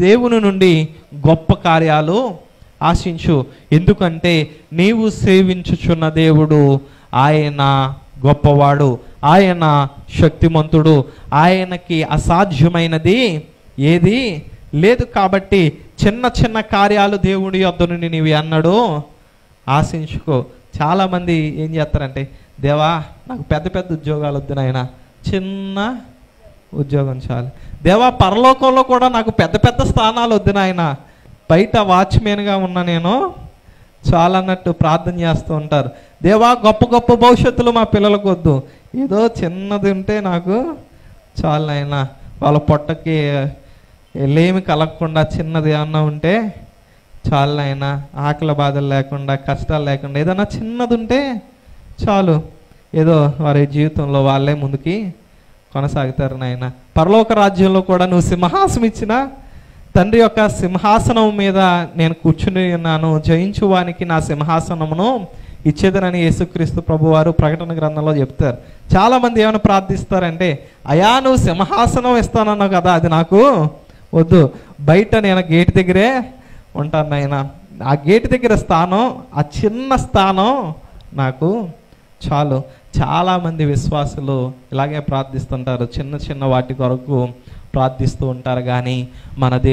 దేవుని నుండి గొప్ప కార్యాలు ఆశించు. ఎందుకంటే నీవు సేవించుచున్న దేవుడు ఆయన గొప్పవాడు, ఆయన శక్తిమంతుడు, ఆయనకి అసాధ్యమైనది ఏది లేదు. కాబట్టి చిన్న చిన్న కార్యాలు దేవుడి యొద్ద నుండి నీవు అన్నాడు ఆశించుకో. చాలామంది ఏం చేస్తారంటే, దేవా నాకు పెద్ద పెద్ద ఉద్యోగాలు వద్దు నాయనా, చిన్న ఉద్యోగం చాలు. దేవా పరలోకంలో కూడా నాకు పెద్ద పెద్ద స్థానాలు వద్దు నాయనా, బయట వాచ్మెన్గా ఉన్నా నేను చాలా అన్నట్టు ప్రార్థన చేస్తూ ఉంటారు. దేవా గొప్ప గొప్ప భవిష్యత్తులు మా పిల్లలకు వద్దు, ఏదో చిన్నది ఉంటే నాకు చాలు నాయనా, వాళ్ళ పొట్టకి లేమి కలగకుండా చిన్నది ఏమన్నా ఉంటే చాలు నాయనా, ఆకలి బాధలు లేకుండా కష్టాలు లేకుండా ఏదన్నా చిన్నది ఉంటే చాలు, ఏదో వారి జీవితంలో వాళ్ళే ముందుకి కొనసాగుతారు నాయన. పరలోక రాజ్యంలో కూడా నువ్వు సింహాసనం ఇచ్చిన తండ్రి యొక్క సింహాసనం మీద నేను కూర్చుని ఉన్నాను, జయించువానికి నా సింహాసనమును ఇచ్చేదనని యేసుక్రీస్తు ప్రభువారు ప్రకటన గ్రంథంలో చెప్తారు. చాలామంది ఏమైనా ప్రార్థిస్తారంటే, అయా నువ్వు సింహాసనం ఇస్తానన్నావు కదా, అది నాకు వద్దు, బయట నేను గేట్ దగ్గరే ఉంటాను నాయన, ఆ గేట్ దగ్గర స్థానం, ఆ చిన్న స్థానం నాకు చాలు. చాలామంది విశ్వాసులు ఇలాగే ప్రార్థిస్తుంటారు, చిన్న చిన్న వాటి కొరకు ప్రార్థిస్తూ ఉంటారు. కానీ మన దేవుడు